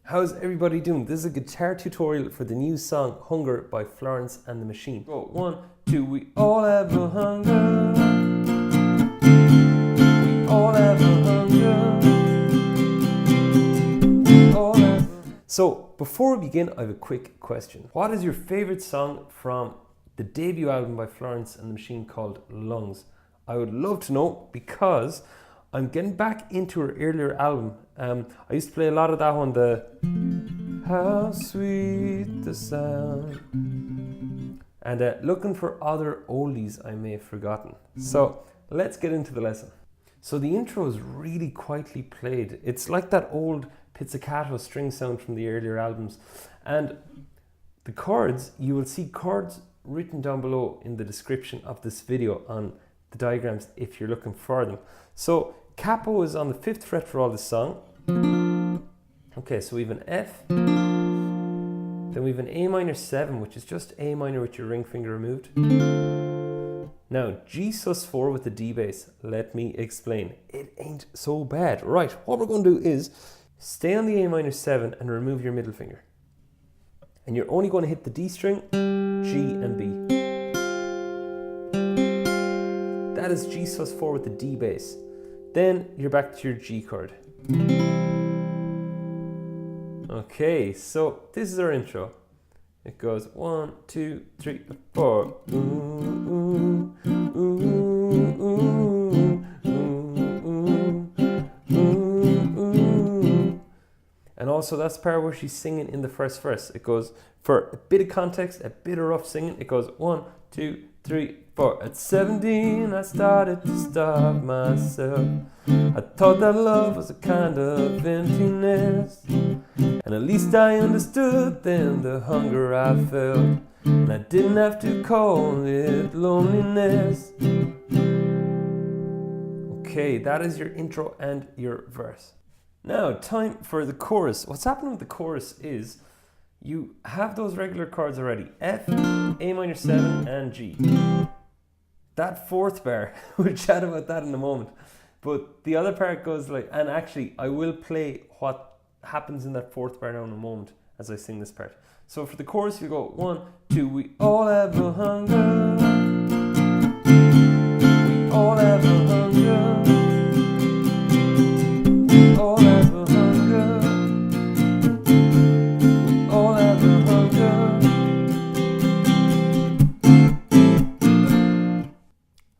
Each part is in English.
How's everybody doing? This is a guitar tutorial for the new song Hunger by Florence and the Machine. Go 1, 2, we all have a hunger. We all have a hunger. We all have a... So, before we begin, I have a quick question. What is your favorite song from the debut album by Florence and the Machine called Lungs? I would love to know because I'm getting back into her earlier album. I used to play a lot of that one, the How Sweet the Sound, and looking for other oldies I may have forgotten. So let's get into the lesson. So the intro is really quietly played. It's like that old pizzicato string sound from the earlier albums. And the chords, you will see chords written down below in the description of this video on the diagrams if you're looking for them. So Capo is on the 5th fret for all this song. Okay, so we have an F, then we have an A minor 7, which is just A minor with your ring finger removed. Now G sus4 with the D bass. Let me explain. It ain't so bad. Right, what we're going to do is stay on the A minor 7 and remove your middle finger. And you're only going to hit the D string, G and B. That is G sus4 with the D bass. Then you're back to your G chord. Okay, so this is our intro. It goes 1, 2, 3, 4. Ooh, ooh, ooh, ooh, ooh, ooh. And also that's the part where she's singing in the first verse. It goes, for a bit of context, a bit of rough singing, it goes 1, 2, 3, 4. At 17 I started to starve myself. I thought that love was a kind of emptiness, and at least I understood then the hunger I felt, and I didn't have to call it loneliness. Okay, that is your intro and your verse. Now, time for the chorus. What's happening with the chorus is you have those regular chords already. F, A minor 7 and G. That fourth bar, we'll chat about that in a moment. But the other part goes like, and actually I will play what happens in that fourth bar now in a moment as I sing this part. So for the chorus you go 1, 2, we all have a hunger. We all have a hunger. We all have a hunger. We all have a hunger.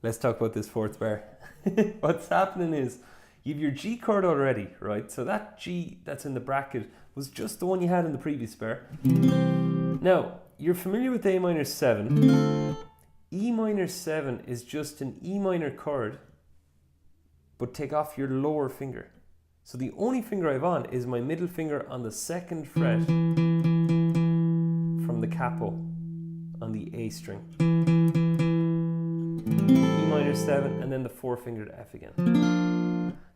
Let's talk about this fourth bar. What's happening is you have your G chord already, right? So that G that's in the bracket was just the one you had in the previous bar. Now, you're familiar with A minor 7. E minor 7 is just an E minor chord, but take off your lower finger. So the only finger I have on is my middle finger on the 2nd fret from the capo on the A string. E minor 7 and then the 4-fingered F again.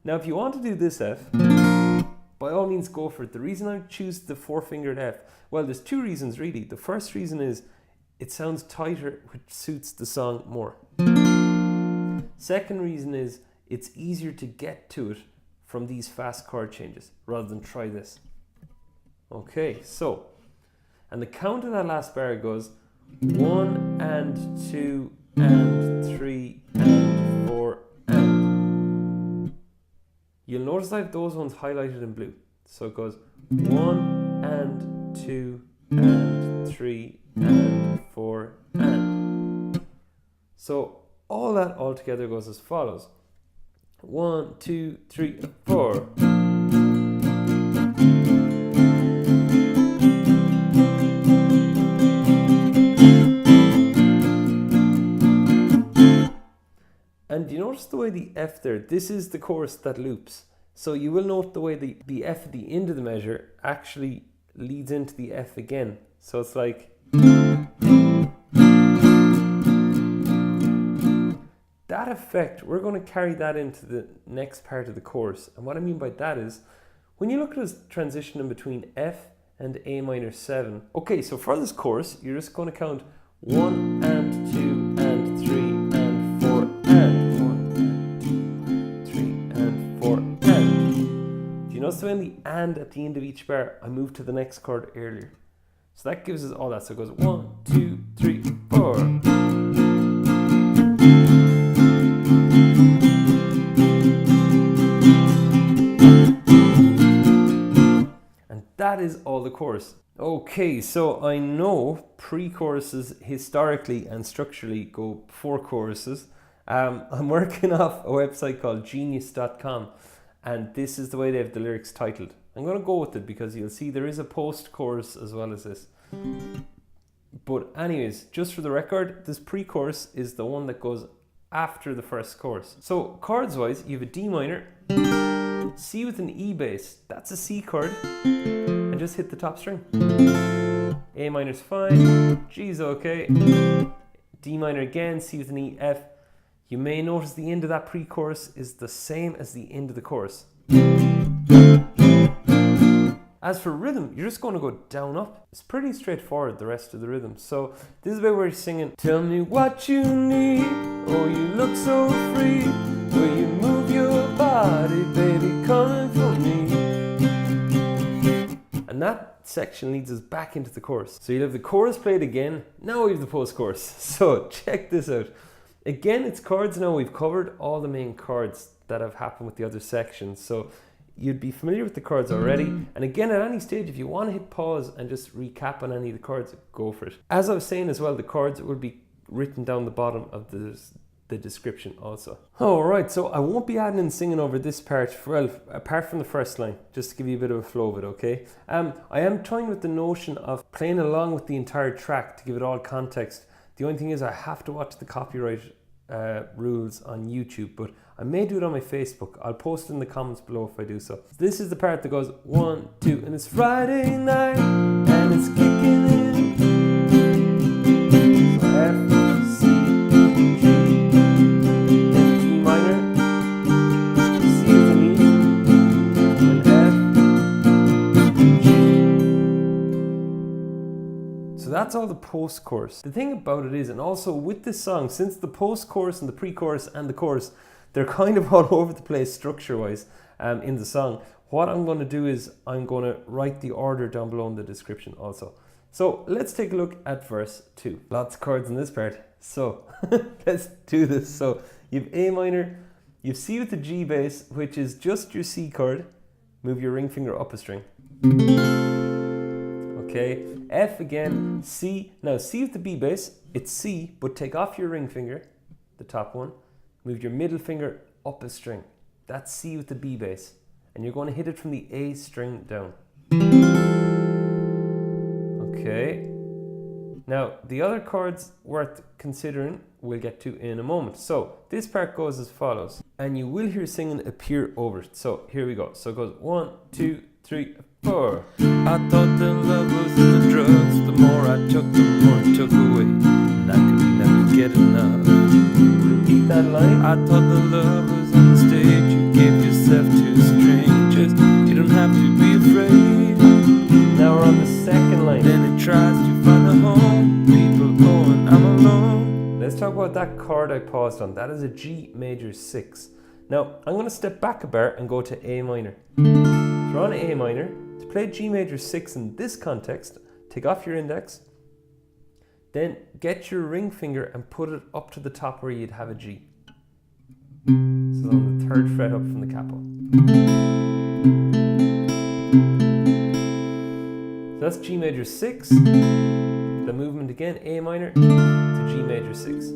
Now if you want to do this F, by all means go for it. The reason I choose the 4-fingered F, well, there's two reasons really. The first reason is it sounds tighter, which suits the song more. Second reason is it's easier to get to it from these fast chord changes rather than try this. Okay, so, and the count of that last bar goes 1 and 2 and 3 and 4 and. You'll notice I have those ones highlighted in blue. So it goes 1 and 2 and 3 and 4 and. So all that all together goes as follows. 1, 2, 3, 4. And you notice the way the F there, this is the chorus that loops. So you will note the way the F at the end of the measure actually leads into the F again. So it's like... That effect, we're going to carry that into the next part of the chorus. And what I mean by that is, when you look at this transition in between F and A minor 7. Okay, so for this chorus, you're just going to count 1 and 2 and 3 and 4 and 1 and 2 and 3 and 4 and. Do you notice notice when the and at the end of each bar, I move to the next chord earlier. So that gives us all that. So it goes 1, 2, 3, 4. And that is all the chorus. Okay, so I know pre-choruses historically and structurally go before choruses. I'm working off a website called genius.com, and this is the way they have the lyrics titled. I'm going to go with it because you'll see there is a post-chorus as well as this. But anyways, just for the record, this pre-chorus is the one that goes after the first chorus. So chords wise, you have a D minor, C with an E bass, that's a C chord, and just hit the top string. A minor's fine, G's okay, D minor again, C with an E, F. You may notice the end of that pre-chorus is the same as the end of the chorus. As for rhythm, you're just going to go down up. It's pretty straightforward, the rest of the rhythm. So this is where we're singing, tell me what you need, oh you look so free, will you move your body, baby, coming for me. And that section leads us back into the chorus. So you'll have the chorus played again, now we have the post-chorus. So check this out. Again, it's chords now. We've covered all the main chords that have happened with the other sections. So you'd be familiar with the chords already. And again, at any stage, if you want to hit pause and just recap on any of the chords, go for it. As I was saying as well, the chords will be written down the bottom of the description also. All right, so I won't be adding and singing over this part, well, apart from the first line, just to give you a bit of a flow of it, okay? I am toying with the notion of playing along with the entire track to give it all context. The only thing is I have to watch the copyright rules on YouTube, but I may do it on my Facebook. I'll post it in the comments below if I do so. This is the part that goes 1, 2, and it's Friday night, and it's kicking in. So F, C, G, then E minor, C with an E, and F, G. So that's all the post-chorus. The thing about it is, and also with this song, since the post-chorus and the pre-chorus and the chorus, they're kind of all over the place structure-wise in the song. What I'm going to do is I'm going to write the order down below in the description also. So let's take a look at verse 2. Lots of chords in this part. So let's do this. So you have A minor, you have C with the G bass, which is just your C chord. Move your ring finger up a string. Okay, F again, C. Now C with the B bass, it's C, but take off your ring finger, the top one. Move your middle finger up a string. That's C with the B bass. And you're going to hit it from the A string down. Okay. Now, the other chords worth considering we'll get to in a moment. So, this part goes as follows. And you will hear singing appear over it. So, here we go. So it goes 1, 2, 3, 4. I thought that love was in the drugs. The more I took, the more it took away. And I could never get enough. Repeat that line. I thought the love was on the stage. You gave yourself to strangers. You don't have to be afraid. Now we're on the second line. Then it tries to find a home. People going, I'm alone. Let's talk about that chord I paused on. That is a G major 6. Now I'm going to step back a bar and go to A minor. So we're on A minor. To play G major 6 in this context, take off your index. Then get your ring finger and put it up to the top where you'd have a G. So on the 3rd fret up from the capo. So that's G major 6. The movement again, A minor to G major 6.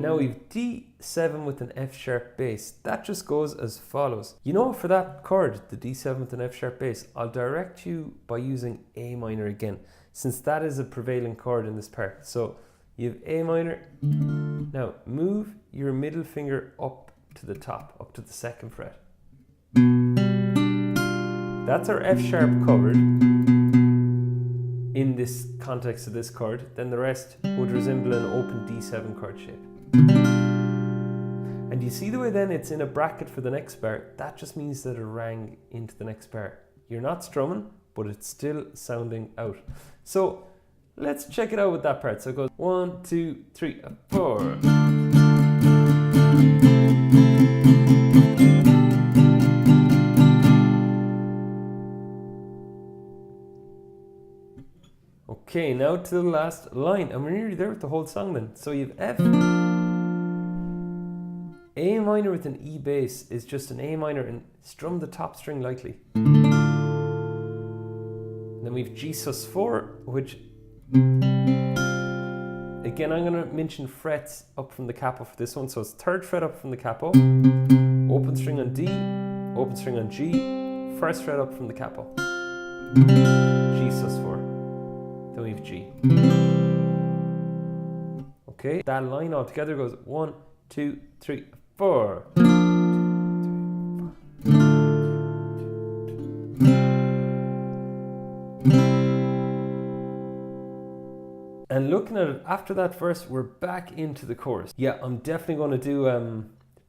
Now we've D7 with an F sharp bass. That just goes as follows. You know, for that chord, the D7 with an F sharp bass, I'll direct you by using A minor again, since that is a prevailing chord in this part. So you have A minor. Now move your middle finger up to the top, up to the 2nd fret. That's our F sharp covered in this context of this chord. Then the rest would resemble an open D7 chord shape. And you see the way then it's in a bracket for the next bar? That just means that it rang into the next bar. You're not strumming, but it's still sounding out. So let's check it out with that part. So it goes 1, 2, 3, 4. Okay, now to the last line, and we're nearly there with the whole song then. So you have F. A minor with an E bass is just an A minor and strum the top string lightly. Then we have G sus4, which, again, I'm going to mention frets up from the capo for this one. So it's 3rd fret up from the capo, open string on D, open string on G, 1st fret up from the capo, G sus4, then we have G. Okay, that line all together goes 1, 2, 3, 4. And looking at it, after that verse, we're back into the chorus. Yeah, I'm definitely going to do a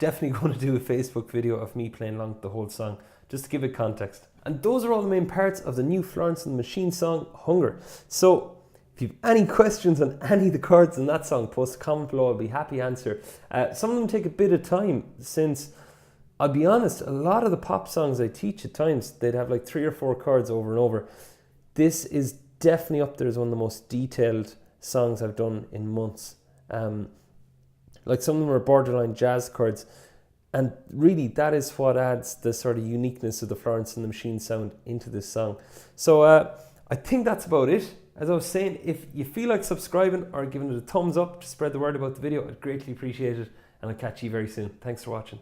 Facebook video of me playing along the whole song, just to give it context. And those are all the main parts of the new Florence and the Machine song, Hunger. So if you have any questions on any of the chords in that song, post a comment below, I'll be happy to answer. Some of them take a bit of time, since, I'll be honest, a lot of the pop songs I teach at times, they'd have like 3 or 4 chords over and over. This is definitely up there as one of the most detailed songs I've done in months. Like some of them are borderline jazz chords, and really that is what adds the sort of uniqueness of the Florence and the Machine sound into this song. So I think that's about it. As I was saying, if you feel like subscribing or giving it a thumbs up to spread the word about the video, I'd greatly appreciate it, and I'll catch you very soon. Thanks for watching.